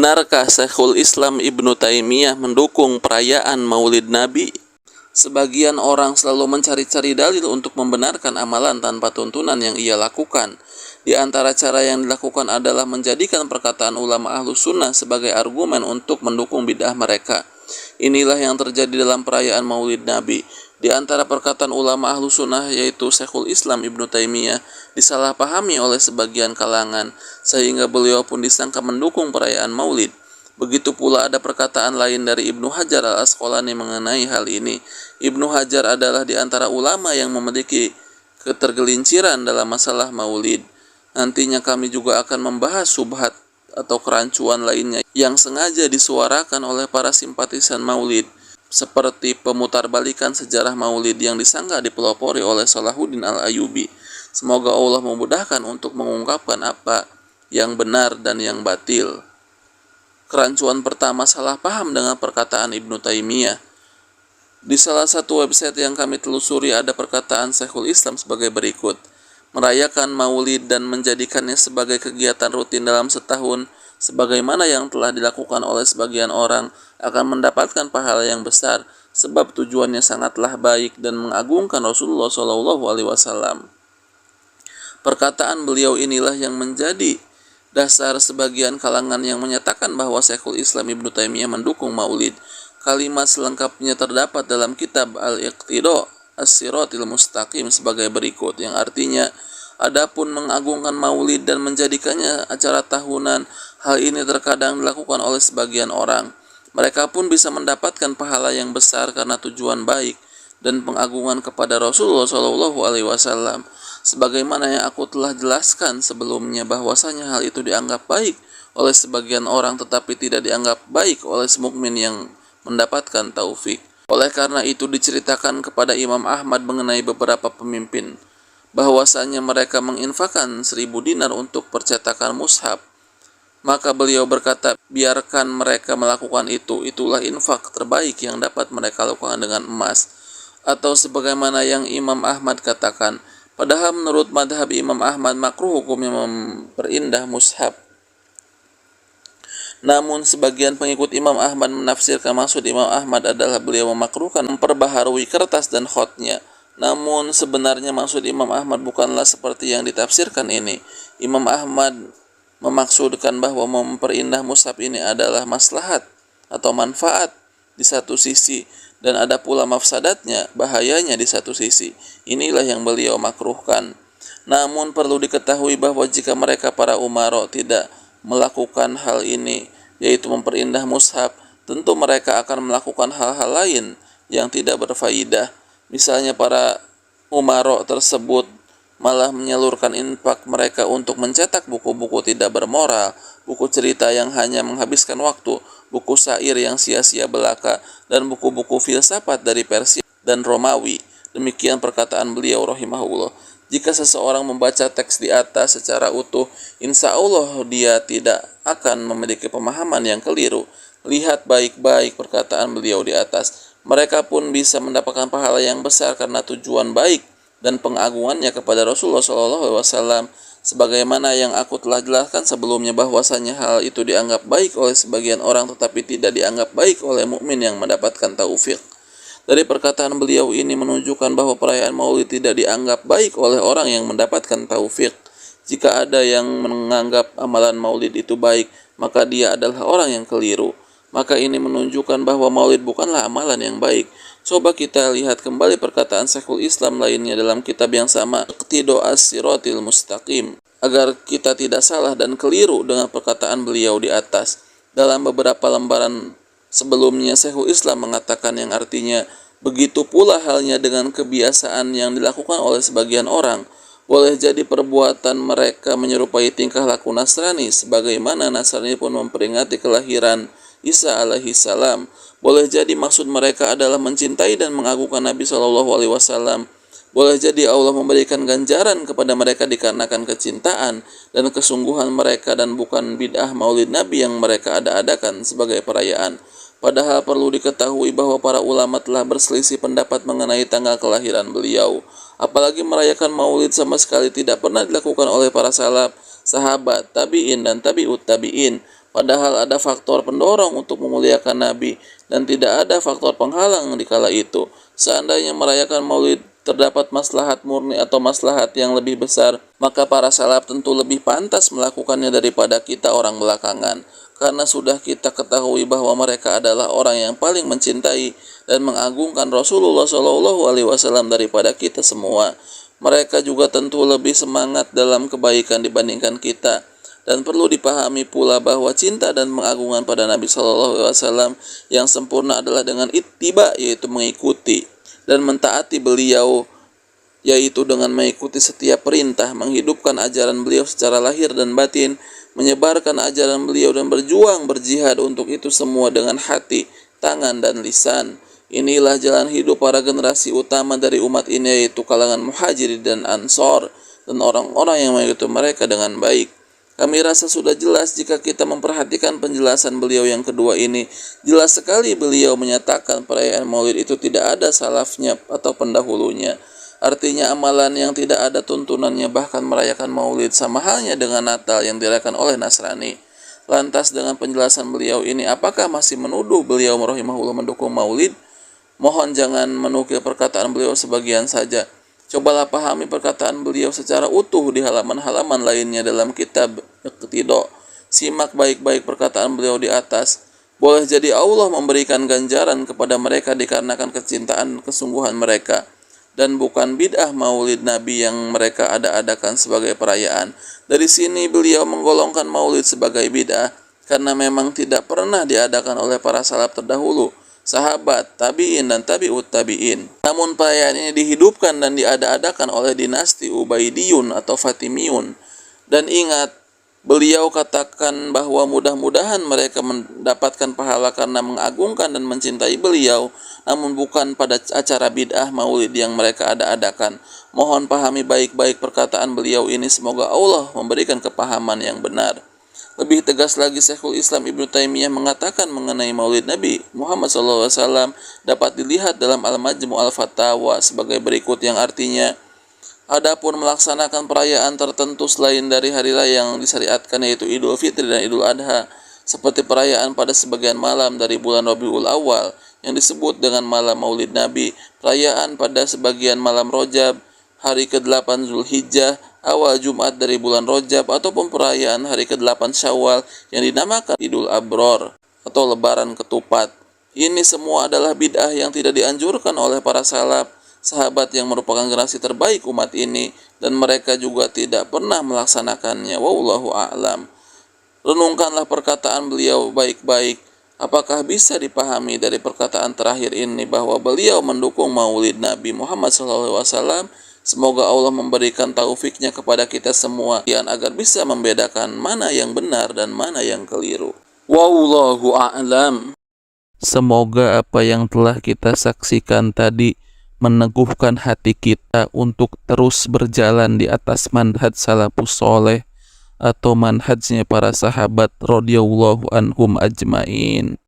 Benarkah Syekhul Islam Ibnu Taimiyah mendukung perayaan Maulid Nabi? Sebagian orang selalu mencari-cari dalil untuk membenarkan amalan tanpa tuntunan yang ia lakukan. Di antara cara yang dilakukan adalah menjadikan perkataan ulama Ahlus Sunnah sebagai argumen untuk mendukung bid'ah mereka. Inilah yang terjadi dalam perayaan Maulid Nabi. Di antara perkataan ulama Ahlus Sunnah yaitu Syekhul Islam Ibnu Taimiyah disalahpahami oleh sebagian kalangan sehingga beliau pun disangka mendukung perayaan Maulid. Begitu pula ada perkataan lain dari Ibnu Hajar al-Asqalani mengenai hal ini. Ibnu Hajar adalah di antara ulama yang memiliki ketergelinciran dalam masalah Maulid. Nantinya kami juga akan membahas subhat atau kerancuan lainnya yang sengaja disuarakan oleh para simpatisan Maulid, seperti pemutarbalikan sejarah Maulid yang disangka dipelopori oleh Salahuddin al-Ayyubi. Semoga Allah memudahkan untuk mengungkapkan apa yang benar dan yang batil. Kerancuan pertama, salah paham dengan perkataan Ibnu Taimiyah. Di salah satu website yang kami telusuri ada perkataan Syekhul Islam sebagai berikut: merayakan Maulid dan menjadikannya sebagai kegiatan rutin dalam setahun sebagaimana yang telah dilakukan oleh sebagian orang akan mendapatkan pahala yang besar sebab tujuannya sangatlah baik dan mengagungkan Rasulullah SAW. Perkataan beliau inilah yang menjadi dasar sebagian kalangan yang menyatakan bahwa Syekhul Islam Ibnu Taimiyah mendukung Maulid. Kalimat selengkapnya terdapat dalam kitab Al-Iqtida' As-Siratil Mustaqim sebagai berikut, yang artinya, adapun mengagungkan Maulid dan menjadikannya acara tahunan, hal ini terkadang dilakukan oleh sebagian orang. Mereka pun bisa mendapatkan pahala yang besar karena tujuan baik dan pengagungan kepada Rasulullah SAW. Sebagaimana yang aku telah jelaskan sebelumnya, bahwasanya hal itu dianggap baik oleh sebagian orang tetapi tidak dianggap baik oleh semukmin yang mendapatkan taufik. Oleh karena itu diceritakan kepada Imam Ahmad mengenai beberapa pemimpin, bahwasanya mereka menginfakkan 1000 dinar untuk percetakan mushaf. Maka beliau berkata, biarkan mereka melakukan itu, itulah infak terbaik yang dapat mereka lakukan dengan emas. Atau sebagaimana yang Imam Ahmad katakan, padahal menurut madhab Imam Ahmad makruh hukumnya memperindah mushaf. Namun sebagian pengikut Imam Ahmad menafsirkan maksud Imam Ahmad adalah beliau memakruhkan memperbaharui kertas dan khotnya. Namun sebenarnya maksud Imam Ahmad bukanlah seperti yang ditafsirkan ini. Imam Ahmad memaksudkan bahwa memperindah mushaf ini adalah maslahat atau manfaat di satu sisi, dan ada pula mafsadatnya, bahayanya di satu sisi. Inilah yang beliau makruhkan. Namun perlu diketahui bahwa jika mereka para umara tidak melakukan hal ini, yaitu memperindah mushaf, tentu mereka akan melakukan hal-hal lain yang tidak berfaidah. Misalnya para umara tersebut malah menyalurkan infak mereka untuk mencetak buku-buku tidak bermoral, buku cerita yang hanya menghabiskan waktu, buku syair yang sia-sia belaka, dan buku-buku filsafat dari Persia dan Romawi. Demikian perkataan beliau rahimahullah. Jika seseorang membaca teks di atas secara utuh, insya Allah dia tidak akan memiliki pemahaman yang keliru. Lihat baik-baik perkataan beliau di atas. Mereka pun bisa mendapatkan pahala yang besar karena tujuan baik dan pengagungannya kepada Rasulullah SAW. Sebagaimana yang aku telah jelaskan sebelumnya, bahwasanya hal itu dianggap baik oleh sebagian orang tetapi tidak dianggap baik oleh mukmin yang mendapatkan taufik. Dari perkataan beliau ini menunjukkan bahwa perayaan Maulid tidak dianggap baik oleh orang yang mendapatkan taufik. Jika ada yang menganggap amalan Maulid itu baik, maka dia adalah orang yang keliru. Maka ini menunjukkan bahwa Maulid bukanlah amalan yang baik. Coba kita lihat kembali perkataan Syekhul Islam lainnya dalam kitab yang sama, Iqtida' As-Siratil Mustaqim, agar kita tidak salah dan keliru dengan perkataan beliau di atas. Dalam beberapa lembaran sebelumnya, Syekhul Islam mengatakan yang artinya, begitu pula halnya dengan kebiasaan yang dilakukan oleh sebagian orang. Boleh jadi perbuatan mereka menyerupai tingkah laku Nasrani, sebagaimana Nasrani pun memperingati kelahiran Isa alaihi salam. Boleh jadi maksud mereka adalah mencintai dan mengagungkan Nabi SAW. Boleh jadi Allah memberikan ganjaran kepada mereka dikarenakan kecintaan dan kesungguhan mereka, dan bukan bid'ah Maulid Nabi yang mereka ada-adakan sebagai perayaan. Padahal perlu diketahui bahwa para ulama telah berselisih pendapat mengenai tanggal kelahiran beliau. Apalagi merayakan Maulid sama sekali tidak pernah dilakukan oleh para salaf, sahabat, tabi'in, dan tabi'ut tabi'in. Padahal ada faktor pendorong untuk memuliakan Nabi dan tidak ada faktor penghalang di kala itu. Seandainya merayakan maulid terdapat maslahat murni atau maslahat yang lebih besar, maka para salaf tentu lebih pantas melakukannya daripada kita orang belakangan. Karena sudah kita ketahui bahwa mereka adalah orang yang paling mencintai dan mengagungkan Rasulullah SAW daripada kita semua. Mereka juga tentu lebih semangat dalam kebaikan dibandingkan kita. Dan perlu dipahami pula bahwa cinta dan pengagungan pada Nabi SAW yang sempurna adalah dengan ittiba, yaitu mengikuti dan mentaati beliau, yaitu dengan mengikuti setiap perintah, menghidupkan ajaran beliau secara lahir dan batin, menyebarkan ajaran beliau dan berjuang berjihad untuk itu semua dengan hati, tangan, dan lisan. Inilah jalan hidup para generasi utama dari umat ini, yaitu kalangan muhajirin dan ansor dan orang-orang yang mengikuti mereka dengan baik. Kami rasa sudah jelas jika kita memperhatikan penjelasan beliau yang kedua ini. Jelas sekali beliau menyatakan perayaan maulid itu tidak ada salafnya atau pendahulunya. Artinya amalan yang tidak ada tuntunannya, bahkan merayakan maulid sama halnya dengan Natal yang dirayakan oleh Nasrani. Lantas dengan penjelasan beliau ini, apakah masih menuduh beliau rahimahullah mendukung maulid? Mohon jangan menukil perkataan beliau sebagian saja. Cobalah pahami perkataan beliau secara utuh di halaman-halaman lainnya dalam kitab Iqtida. Simak baik-baik perkataan beliau di atas. Boleh jadi Allah memberikan ganjaran kepada mereka dikarenakan kecintaan kesungguhan mereka, dan bukan bid'ah maulid Nabi yang mereka ada-adakan sebagai perayaan. Dari sini beliau menggolongkan maulid sebagai bid'ah karena memang tidak pernah diadakan oleh para salaf terdahulu, sahabat, tabi'in, dan tabi'ut tabi'in. Namun perayaan ini dihidupkan dan diada-adakan oleh dinasti Ubaidiyun atau Fatimiyun. Dan ingat, beliau katakan bahwa mudah-mudahan mereka mendapatkan pahala karena mengagungkan dan mencintai beliau, namun bukan pada acara bid'ah maulid yang mereka ada-adakan. Mohon pahami baik-baik perkataan beliau ini, semoga Allah memberikan kepahaman yang benar. Lebih tegas lagi, Syekhul Islam Ibnu Taimiyah mengatakan mengenai maulid Nabi Muhammad SAW dapat dilihat dalam Al-Majmu' Al-Fatawa sebagai berikut, yang artinya, adapun melaksanakan perayaan tertentu selain dari hari raya yang disyariatkan, yaitu Idul Fitri dan Idul Adha, seperti perayaan pada sebagian malam dari bulan Rabiul Awal yang disebut dengan malam maulid Nabi, perayaan pada sebagian malam Rajab, hari ke-8 Zulhijjah, awal Jumat dari bulan Rajab, ataupun perayaan hari ke-8 Syawal yang dinamakan Idul Abror atau Lebaran Ketupat. Ini semua adalah bid'ah yang tidak dianjurkan oleh para salaf, sahabat yang merupakan generasi terbaik umat ini, dan mereka juga tidak pernah melaksanakannya. Wallahu a'lam. Renungkanlah perkataan beliau baik-baik. Apakah bisa dipahami dari perkataan terakhir ini bahwa beliau mendukung maulid Nabi Muhammad SAW? Semoga Allah memberikan taufiknya kepada kita semua agar bisa membedakan mana yang benar dan mana yang keliru. Wallahu a'lam. Semoga apa yang telah kita saksikan tadi meneguhkan hati kita untuk terus berjalan di atas manhaj salafus soleh atau manhajnya para sahabat radhiyallahu anhum ajmain.